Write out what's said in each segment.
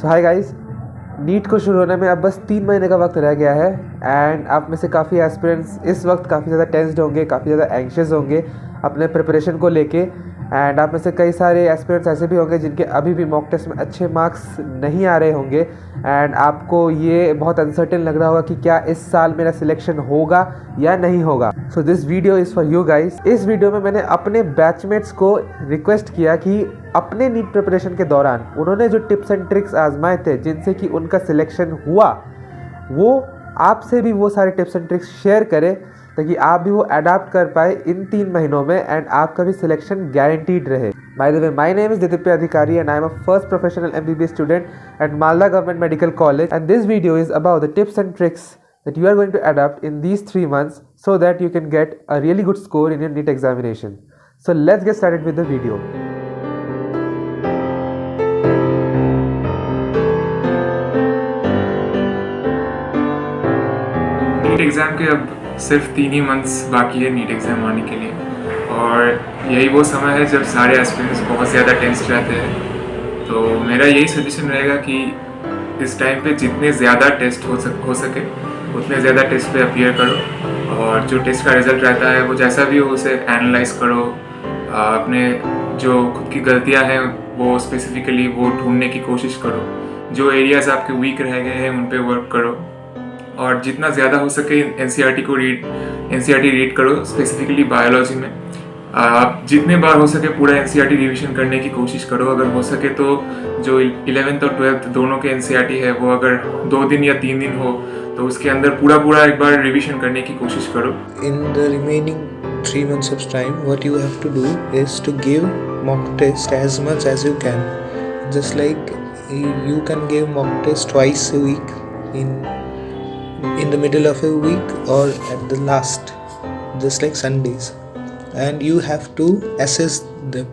सो hi guys, NEET को शुरू होने में अब बस 3 महीने का वक्त रह गया है एंड आप में से काफ़ी एस्पिरेंट्स इस वक्त काफ़ी ज़्यादा टेंस्ड होंगे, काफ़ी ज़्यादा एंग्शियस होंगे अपने प्रिपरेशन को लेके। एंड आप में से कई सारे एस्पिरेंट्स ऐसे भी होंगे जिनके अभी भी मॉक टेस्ट में अच्छे मार्क्स नहीं आ रहे होंगे एंड आपको ये बहुत अनसर्टेन लग रहा होगा कि क्या इस साल मेरा सिलेक्शन होगा या नहीं होगा। So this video is for you guys. इस वीडियो में मैंने अपने बैचमेट्स को रिक्वेस्ट किया कि अपने नीट प्रिपरेशन के दौरान उन्होंने जो टिप्स एंड ट्रिक्स आजमाए थे जिनसे कि उनका सिलेक्शन हुआ, वो आपसे भी वो सारे टिप्स एंड ट्रिक्स शेयर करें ताकि आप भी वो अडाप्ट कर पाए इन 3 महीनों में एंड आपका भी सिलेक्शन गारंटीड रहे। By the way, my name is Didipya Adhikari and I am a first professional MBBS student at Malda government medical college and this video is about the tips and tricks that you are going to adapt in these 3 months so that you can get a really good score in your NEET examination. So let's get started with the video. NEET exam के अब सिर्फ 3 ही months बाकी है NEET exam आने के लिए, और यही वो समय है जब सारे एस्पिरेंट्स बहुत ज़्यादा टेंस रहते हैं। तो मेरा यही सजेशन रहेगा कि इस टाइम पे जितने ज़्यादा टेस्ट हो सके उतने ज़्यादा टेस्ट पे अपीयर करो, और जो टेस्ट का रिज़ल्ट रहता है वो जैसा भी हो उसे एनालाइज करो। अपने जो खुद की गलतियां हैं वो स्पेसिफिकली वो ढूंढने की कोशिश करो, जो एरियाज़ आपके वीक रह गए हैं उन पे वर्क करो, और जितना ज़्यादा हो सके NCERT रीड करो, स्पेसिफिकली बायोलॉजी में। आप जितने बार हो सके पूरा NCERT रिवीजन करने की कोशिश करो। अगर हो सके तो जो 11th और 12th दोनों के NCERT है वो अगर 2 दिन या 3 दिन हो तो उसके अंदर पूरा एक बार रिवीजन करने की कोशिश करो। In the remaining 3 months of time, what you have to do is to give mock test as much as you can. Just like you can give mock test twice a week, in the middle of a week or at the last, just like Sundays, and you have to assess them.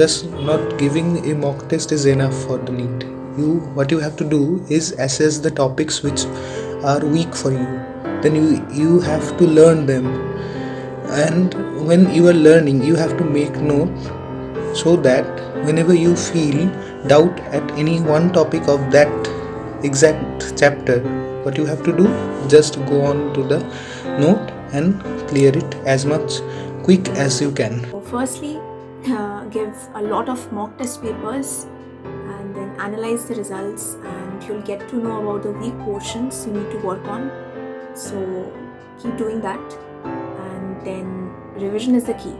Just not giving a mock test is enough for the NEET. What you have to do is assess the topics which are weak for you. Then you have to learn them, and when you are learning you have to make notes so that whenever you feel doubt at any one topic of that exact chapter, what you have to do, just go on to the note and clear it as much quick as you can. Firstly, give a lot of mock test papers and then analyze the results, and you'll get to know about the weak portions you need to work on. So keep doing that, and then revision is the key.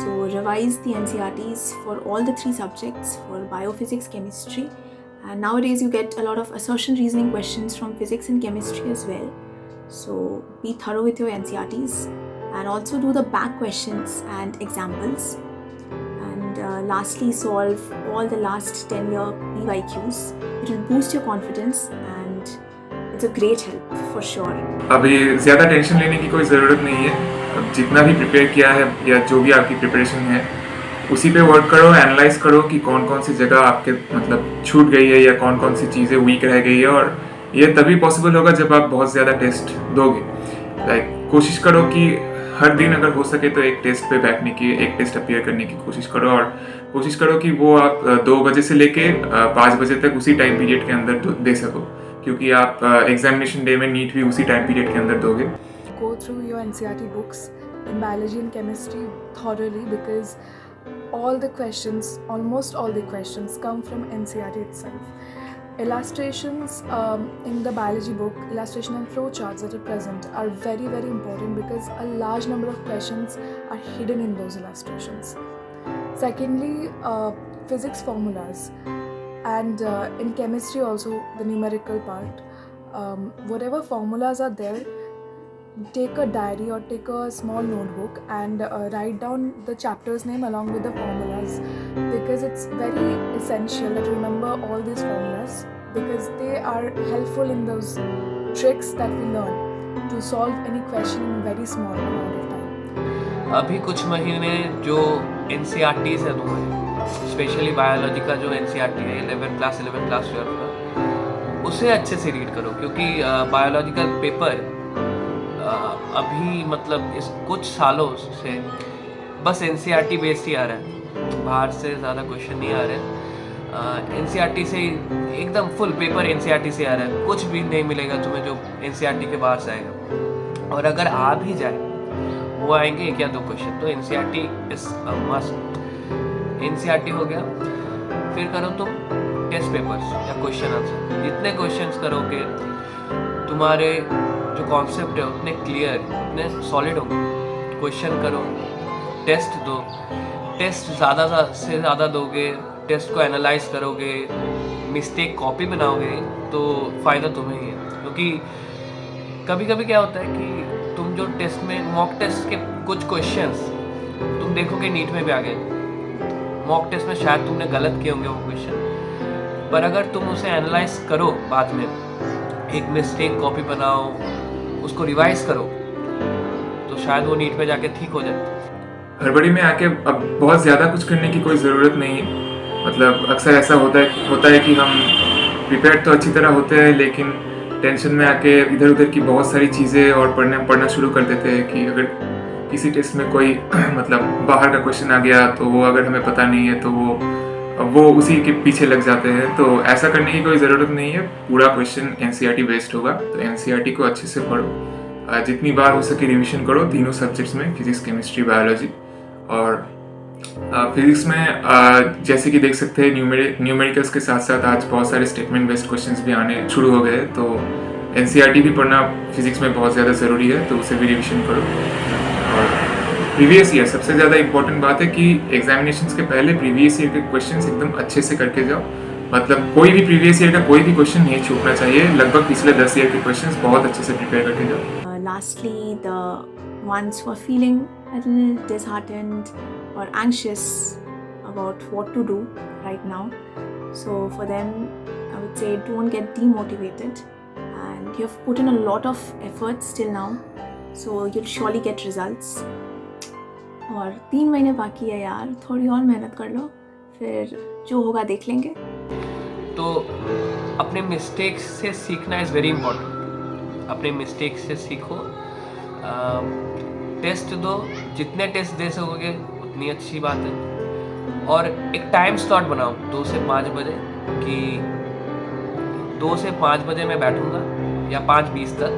So revise the NCERTs for all the 3 subjects for biophysics, chemistry, and nowadays you get a lot of assertion reasoning questions from physics and chemistry as well. So be thorough with your NCERTs and also do the back questions and examples. Lastly, solve all the last 10-year PYQs. It will boost your confidence and it's a great help for sure. अभी ज़्यादा tension लेने की कोई ज़रूरत नहीं है। अब जितना भी प्रिपेयर किया है या जो भी आपकी प्रिपरेशन है उसी पे वर्क करो, एनालाइज करो कि कौन कौन सी जगह आपके मतलब छूट गई है या कौन कौन सी चीज़ें वीक रह गई है, और ये तभी पॉसिबल होगा जब आप बहुत ज़्यादा टेस्ट दोगे। कोशिश करो कि हर दिन अगर हो सके तो एक टेस्ट पे बैठने की, एक टेस्ट अपीयर करने की कोशिश करो, और कोशिश करो कि वो आप 2 बजे से लेके 5 बजे तक उसी टाइम पीरियड के अंदर दे सको, क्योंकि आप एग्जामिनेशन डे में नीट भी उसी टाइम पीरियड के अंदर दोगे। Go through your NCERT books in biology and chemistry thoroughly, because almost all the questions come from NCERT itself. Illustrations in the biology book, illustration and flow charts that are present are very important, because a large number of questions are hidden in those illustrations. Secondly, physics formulas, and in chemistry also the numerical part. Whatever formulas are there, take a diary or take a small notebook and write down the chapter's name along with the formulas, because it's very essential that you remember all these formulas, because they are helpful in those tricks that we learn to solve any question in very small amount of time. अभी कुछ महीने जो NCERTs है वो है, specially biology का जो NCERT है 11th क्लास 12th का, उसे अच्छे से रीड करो, क्योंकि बायोलॉजिकल पेपर अभी मतलब इस कुछ सालों से बस NCERT बेस्ड ही आ रहा है, बाहर से ज़्यादा क्वेश्चन नहीं आ रहे हैं। NCERT से एकदम फुल पेपर NCERT से आ रहा है, कुछ भी नहीं मिलेगा तुम्हें जो NCERT के बाहर से आएगा। और अगर आ भी जाए वो आएंगे एक या दो क्वेश्चन, तो NCERT is a must. NCERT हो गया, फिर करो तुम टेस्ट पेपर्स या क्वेश्चन आंसर। जितने क्वेश्चंस करोगे तुम्हारे जो कॉन्सेप्ट है उतने क्लियर, उतने सॉलिड होंगे। क्वेश्चन करो, टेस्ट दो, टेस्ट ज़्यादा से ज़्यादा दोगे, टेस्ट को एनालाइज करोगे, मिस्टेक कॉपी बनाओगे तो फ़ायदा तुम्हें ही है। क्योंकि कभी कभी क्या होता है कि तुम जो टेस्ट में मॉक टेस्ट के कुछ क्वेश्चंस तुम देखोगे नीट में भी आ गए, मॉक टेस्ट में शायद तुमने गलत किए होंगे वो क्वेश्चन, पर अगर तुम उसे एनालाइज करो बाद में, एक मिस्टेक कॉपी बनाओ, उसको रिवाइज करो, तो शायद वो नीट में जाके ठीक हो जाए। हड़बड़ी में आके अब बहुत ज़्यादा कुछ करने की कोई ज़रूरत नहीं है। मतलब अक्सर ऐसा होता है कि हम प्रिपेयर तो अच्छी तरह होते हैं, लेकिन टेंशन में आके इधर उधर की बहुत सारी चीज़ें और पढ़ना शुरू कर देते हैं कि अगर किसी टेस्ट में कोई मतलब बाहर का क्वेश्चन आ गया तो वो अगर हमें पता नहीं है तो वो उसी के पीछे लग जाते हैं। तो ऐसा करने की कोई ज़रूरत नहीं है, पूरा क्वेश्चन NCERT बेस्ड होगा। तो NCERT को अच्छे से पढ़ो, जितनी बार हो सके रिवीजन करो तीनों सब्जेक्ट्स में, फिजिक्स, केमिस्ट्री, बायोलॉजी। और फिजिक्स में जैसे कि देख सकते हैं न्यूमेरिकल्स के साथ साथ आज बहुत सारे स्टेटमेंट बेस्ड क्वेश्चंस भी आने शुरू हो गए। तो NCERT भी पढ़ना फिजिक्स में बहुत ज़्यादा ज़रूरी है, तो उसे भी रिवीजन करो। और प्रीवियस ईयर सबसे ज़्यादा इंपॉर्टेंट बात है कि एग्जामिनेशंस के पहले प्रीवियस ईयर के क्वेश्चंस एकदम अच्छे से करके जाओ। मतलब कोई भी प्रीवियस ईयर का कोई भी क्वेश्चन नहीं छूटना चाहिए। लगभग पिछले 10 ईयर के क्वेश्चंस बहुत अच्छे से प्रिपेयर करके जाओ। Lastly, the ones who are feeling a little disheartened or anxious about what to do right now, so for them, I would say don't get demotivated, and you've put in a lot of efforts till now, so you'll surely get results. और 3 महीने बाकी है यार, थोड़ी और मेहनत कर लो, फिर जो होगा देख लेंगे। तो अपने मिस्टेक्स से सीखना इज़ वेरी इंपॉर्टेंट। अपने मिस्टेक से सीखो, टेस्ट दो, जितने टेस्ट दे सकोगे उतनी अच्छी बात है। और एक टाइम स्लॉट बनाओ 2 से 5 बजे कि 2 से 5 बजे मैं बैठूंगा या 5:20 तक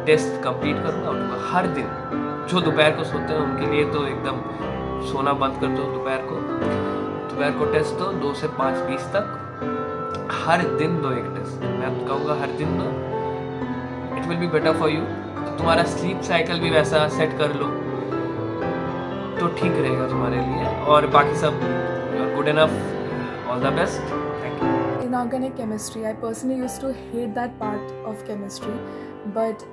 टेस्ट कंप्लीट करूंगा। उठूंगा हर दिन। जो दोपहर को सोते हैं उनके लिए तो एकदम सोना बंद कर दो। दोपहर को टेस्ट दो 2 से 5:20 तक, हर दिन दो एक टेस्ट। मैं कहूँगा हर दिन दो, it will be better for you. तुम्हारा स्लीप साइकिल भी वैसा सेट कर लो तो ठीक रहेगा तुम्हारे लिए। और बाकी सब you are good enough, all the best, thank you. Inorganic chemistry, I personally used to hate that part of chemistry, but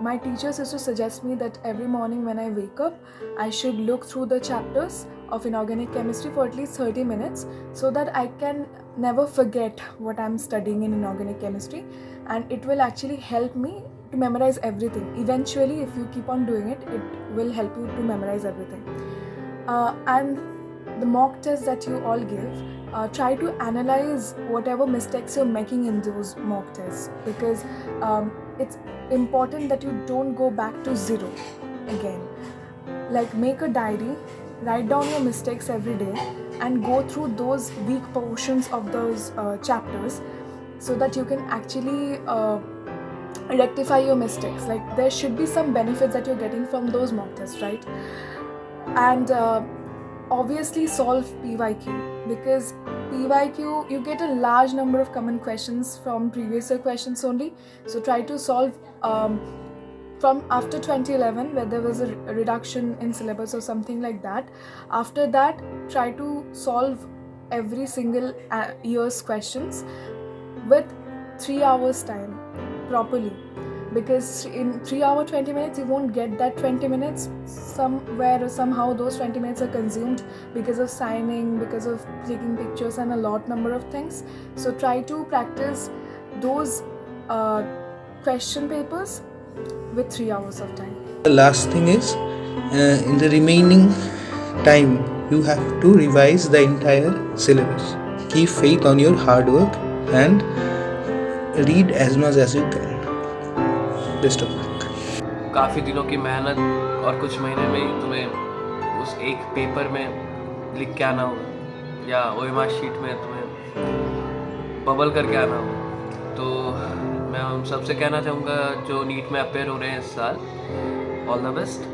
my teachers used to suggest me that every morning when I wake up, I should look through the chapters of inorganic chemistry for at least 30 minutes so that I can never forget what I'm studying in inorganic chemistry, and it will actually help me to memorize everything. Eventually, if you keep on doing it, it will help you to memorize everything. And the mock tests that you all give, try to analyze whatever mistakes you're making in those mock tests, because it's important that you don't go back to zero again. Like, make a diary, write down your mistakes every day and go through those weak portions of those chapters so that you can actually rectify your mistakes. Like, there should be some benefits that you're getting from those mock tests, right? And obviously solve PYQ, because PYQ, you get a large number of common questions from previous year questions only. So try to solve from after 2011, where there was a reduction in syllabus or something like that. After that, try to solve every single year's questions with 3 hours time properly, because in 3 hours 20 minutes you won't get that 20 minutes. Somewhere or somehow those 20 minutes are consumed because of signing, because of taking pictures and a lot number of things. So try to practice those question papers with 3 hours of time. The last thing is, in the remaining time, you have to revise the entire syllabus. Keep faith on your hard work and read as much as you can. Best of luck. काफ़ी दिनों की मेहनत और कुछ महीने में ही तुम्हें उस एक पेपर में लिख के आना होगा, या OMR शीट में तुम्हें बबल करके आना हो। तो मैं उन सबसे कहना चाहूँगा जो नीट में अपेयर हो रहे हैं इस साल, ऑल द बेस्ट,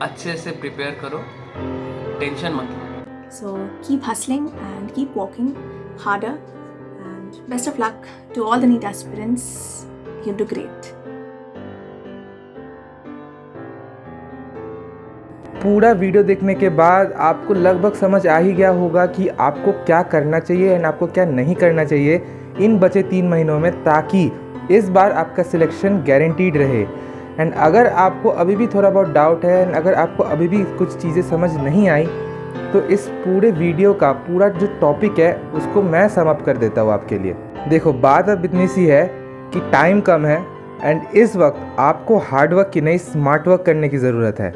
अच्छे से प्रिपेयर करो, टेंशन मत लो। So keep hustling and keep working harder, and best of luck to all the NEET aspirants. You'll do great. पूरा वीडियो देखने के बाद आपको लगभग समझ आ ही गया होगा कि आपको क्या करना चाहिए एंड आपको क्या नहीं करना चाहिए इन बचे 3 महीनों में, ताकि इस बार आपका सिलेक्शन गारंटीड रहे। एंड अगर आपको अभी भी थोड़ा बहुत डाउट है एंड अगर आपको अभी भी कुछ चीज़ें समझ नहीं आई, तो इस पूरे वीडियो का पूरा जो टॉपिक है उसको मैं सम अप कर देता हूँ आपके लिए। देखो, बात अब इतनी सी है कि टाइम कम है एंड इस वक्त आपको हार्डवर्क की नहीं स्मार्ट वर्क करने की ज़रूरत है।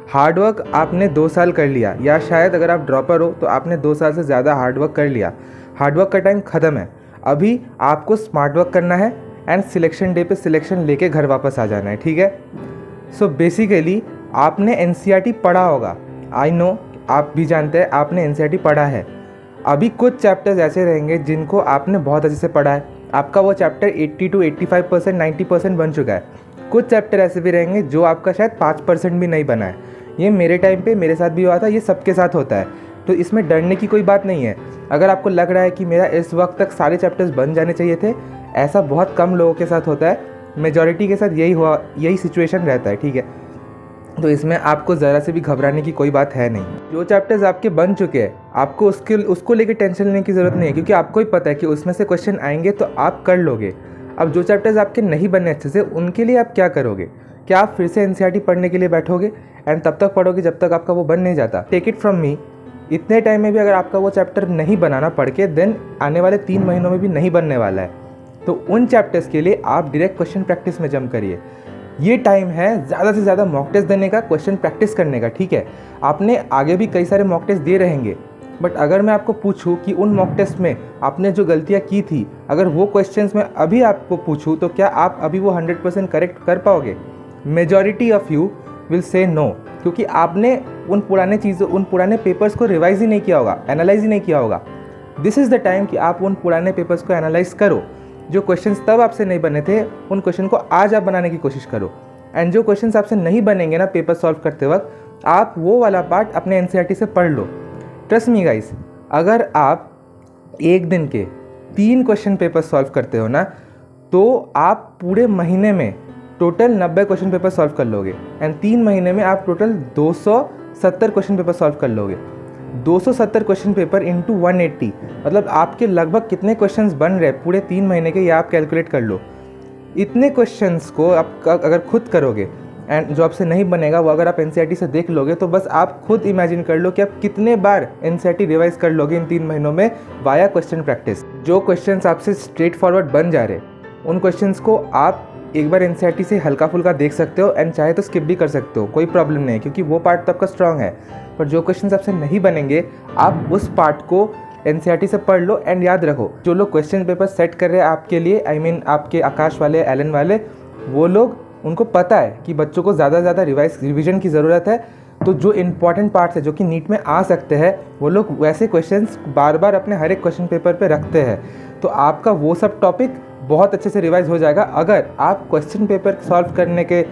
हार्डवर्क आपने 2 साल कर लिया, या शायद अगर आप ड्रॉपर हो तो आपने 2 साल से ज़्यादा हार्डवर्क कर लिया। हार्डवर्क का टाइम ख़त्म है, अभी आपको स्मार्ट वर्क करना है एंड सिलेक्शन डे पे सिलेक्शन लेके घर वापस आ जाना है, ठीक है। सो बेसिकली आपने NCERT पढ़ा होगा, आई नो, आप भी जानते हैं आपने NCERT पढ़ा है। अभी कुछ चैप्टर्स ऐसे रहेंगे जिनको आपने बहुत अच्छे से पढ़ा है, आपका वो चैप्टर 80 to 85%, 90% बन चुका है। कुछ चैप्टर ऐसे भी रहेंगे जो आपका शायद 5% भी नहीं बना है। ये मेरे टाइम पे मेरे साथ भी हुआ था, ये सबके साथ होता है, तो इसमें डरने की कोई बात नहीं है। अगर आपको लग रहा है कि मेरा इस वक्त तक सारे चैप्टर्स बन जाने चाहिए थे, ऐसा बहुत कम लोगों के साथ होता है, मेजॉरिटी के साथ यही सिचुएशन रहता है, ठीक है। तो इसमें आपको ज़रा से भी घबराने की कोई बात है नहीं। जो चैप्टर्स आपके बन चुके हैं, आपको उसको लेके टेंशन लेने की ज़रूरत नहीं है, क्योंकि आपको ही पता है कि उसमें से क्वेश्चन आएंगे तो आप कर लोगे। अब जो चैप्टर्स आपके नहीं बनने अच्छे से, उनके लिए आप क्या करोगे? क्या आप फिर से NCERT पढ़ने के लिए बैठोगे एंड तब तक पढ़ोगे जब तक आपका वो बन नहीं जाता? टेक इट फ्रॉम मी, इतने टाइम में भी अगर आपका वो चैप्टर नहीं बनाना पढ़ के, देन आने वाले 3 महीनों में भी नहीं बनने वाला है। तो उन चैप्टर्स के लिए आप डायरेक्ट क्वेश्चन प्रैक्टिस में जम करिए। ये टाइम है ज़्यादा से ज़्यादा मॉक टेस्ट देने का, क्वेश्चन प्रैक्टिस करने का, ठीक है। आपने आगे भी कई सारे मॉक टेस्ट दिए रहेंगे, बट अगर मैं आपको पूछूं कि उन मॉक टेस्ट में आपने जो गलतियां की थी, अगर वो क्वेश्चंस में अभी आपको पूछूं तो क्या आप अभी वो 100% करेक्ट कर पाओगे? Majority of you will say no, क्योंकि आपने उन पुराने पेपर्स को रिवाइज ही नहीं किया होगा, एनालाइज ही नहीं किया होगा। दिस इज़ द टाइम कि आप उन पुराने पेपर्स को एनालाइज करो। जो क्वेश्चंस तब आपसे नहीं बने थे, उन क्वेश्चन को आज आप बनाने की कोशिश करो। एंड जो क्वेश्चंस आपसे नहीं बनेंगे ना पेपर सॉल्व करते वक्त, आप वो वाला पार्ट अपने NCERT से पढ़ लो। ट्रस्ट मी गाइस, अगर आप एक दिन के 3 क्वेश्चन पेपर सॉल्व करते हो ना, तो आप पूरे महीने में टोटल 90 क्वेश्चन पेपर सॉल्व कर लोगे एंड 3 महीने में आप टोटल 270 क्वेश्चन पेपर सॉल्व कर लोगे। 270 क्वेश्चन पेपर इंटू 180, मतलब आपके लगभग कितने क्वेश्चंस बन रहे हैं पूरे 3 महीने के, ये आप कैलकुलेट कर लो। इतने क्वेश्चंस को आप अगर खुद करोगे एंड जो आपसे नहीं बनेगा वो अगर आप NCERT से देख लोगे, तो बस आप खुद इमेजिन कर लो कि आप कितने बार NCERT रिवाइज कर लोगे इन 3 महीनों में वाया क्वेश्चन प्रैक्टिस। जो क्वेश्चंस आपसे स्ट्रेट फॉरवर्ड बन जा रहे, उन क्वेश्चंस को आप एक बार NCERT से हल्का फुल्का देख सकते हो एंड चाहे तो स्किप भी कर सकते हो, कोई प्रॉब्लम नहीं है, क्योंकि वो पार्ट तो आपका स्ट्रांग है। पर जो क्वेश्चंस आपसे नहीं बनेंगे, आप उस पार्ट को NCERT से पढ़ लो एंड याद रखो, जो लोग क्वेश्चन पेपर सेट कर रहे हैं आपके लिए, आई मीन आपके आकाश वाले, एलन वाले, वो लोग, उनको पता है कि बच्चों को ज़्यादा से ज़्यादा रिविजन की ज़रूरत है। तो जो इंपॉर्टेंट पार्ट्स है जो कि नीट में आ सकते हैं, वो लोग वैसे क्वेश्चंस बार बार अपने हर एक क्वेश्चन पेपर पे रखते हैं। तो आपका वो सब टॉपिक बहुत अच्छे से रिवाइज हो जाएगा अगर आप क्वेश्चन पेपर सॉल्व करने के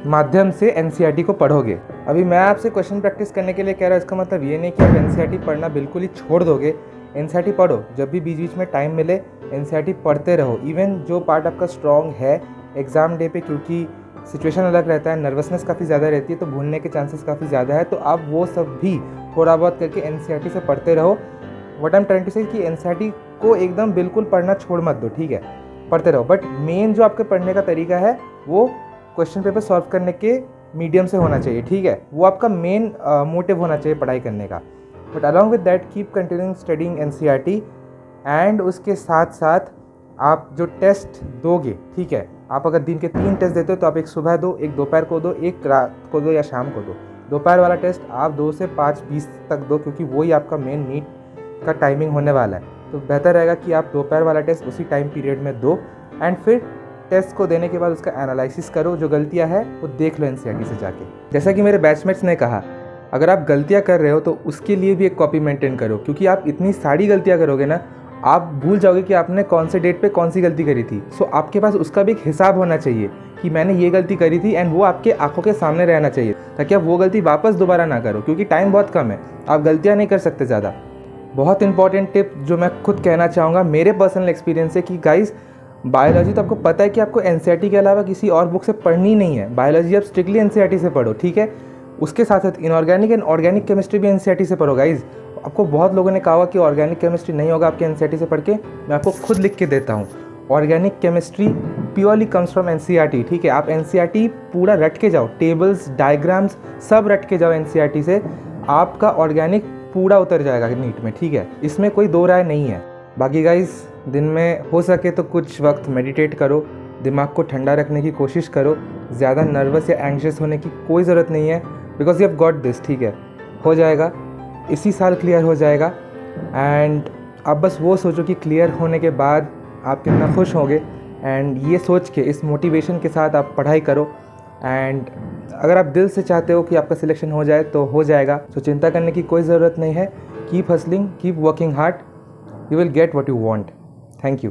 माध्यम से NCERT को पढ़ोगे। अभी मैं आपसे क्वेश्चन प्रैक्टिस करने के लिए कह रहा हूँ, इसका मतलब ये नहीं कि आप NCERT पढ़ना बिल्कुल ही छोड़ दोगे। NCERT पढ़ो, जब भी बीच बीच में टाइम मिले NCERT पढ़ते रहो। इवन जो पार्ट आपका स्ट्रॉन्ग है एग्ज़ाम डे पे, क्योंकि सिचुएशन अलग रहता है, नर्वसनेस काफ़ी ज़्यादा रहती है, तो भूलने के चांसेस काफ़ी ज़्यादा है, तो आप वो सब भी थोड़ा बहुत करके NCERT से पढ़ते रहो। What I am trying to say कि NCERT को एकदम बिल्कुल पढ़ना छोड़ मत दो, ठीक है, पढ़ते रहो। बट मेन जो आपके पढ़ने का तरीका है वो क्वेश्चन पेपर सॉल्व करने के मीडियम से होना चाहिए, ठीक है, वो आपका मेन मोटिव होना चाहिए पढ़ाई करने का। But along with that keep continuing studying NCERT and उसके साथ साथ आप जो टेस्ट दोगे, ठीक है, आप अगर दिन के 3 टेस्ट देते हो तो आप एक सुबह दो, एक दोपहर को दो, एक रात को दो या शाम को दो। दोपहर वाला टेस्ट आप 2 से 5:20 तक दो, क्योंकि वही आपका मेन नीट का टाइमिंग होने वाला है। तो बेहतर रहेगा कि आप दोपहर वाला टेस्ट उसी टाइम पीरियड में दो एंड फिर टेस्ट को देने के बाद उसका एनालिसिस करो, जो गलतियां है वो देख लो NCERT से जाके। जैसा कि मेरे बैचमेट्स ने कहा, अगर आप गलतियां कर रहे हो तो उसके लिए भी एक कॉपी मेंटेन करो, क्योंकि आप इतनी सारी गलतियां करोगे ना, आप भूल जाओगे कि आपने कौन से डेट पे कौन सी गलती करी थी। सो आपके पास उसका भी एक हिसाब होना चाहिए कि मैंने ये गलती करी थी, एंड वो आपके आंखों के सामने रहना चाहिए ताकि आप वो गलती वापस दोबारा ना करो, क्योंकि टाइम बहुत कम है, आप गलतियाँ नहीं कर सकते ज़्यादा। बहुत इंपॉर्टेंट टिप जो मैं खुद कहना चाहूँगा मेरे पर्सनल एक्सपीरियंस से कि गाइस, बायोलॉजी तो आपको पता है कि आपको एनसीईआरटी के अलावा किसी और बुक से पढ़नी नहीं है। बायोलॉजी आप स्ट्रिक्टली एनसीईआरटी से पढ़ो, ठीक है। उसके साथ साथ इनऑर्गेनिक एंड ऑर्गेनिक केमिस्ट्री भी एनसीईआरटी से पढ़ो गाइज। आपको बहुत लोगों ने कहा हुआ कि ऑर्गेनिक केमिस्ट्री नहीं होगा आपके एनसीईआरटी से पढ़ के, मैं आपको खुद लिख के देता हूँ। Organic chemistry purely comes from NCERT, ठीक है। आप एनसीईआरटी पूरा रट के जाओ, टेबल्स, डायग्राम्स सब रट के जाओ एनसीईआरटी से, आपका ऑर्गेनिक पूरा उतर जाएगा नीट में, ठीक है। इसमें कोई दो राय नहीं है। बाकी गाइज, दिन में हो सके तो कुछ वक्त मेडिटेट करो, दिमाग को ठंडा रखने की कोशिश करो। ज़्यादा नर्वस या एंग्शियस होने की कोई ज़रूरत नहीं है, because you have got this, ठीक है। हो जाएगा, इसी साल क्लियर हो जाएगा। एंड आप बस वो सोचो कि क्लियर होने के बाद आप कितना खुश होंगे, एंड ये सोच के, इस मोटिवेशन के साथ आप पढ़ाई करो। एंड अगर आप दिल से चाहते हो कि आपका सिलेक्शन हो जाए तो हो जाएगा, तो चिंता करने की कोई ज़रूरत नहीं है। Keep hustling, keep working hard, you will get what you want. Thank you.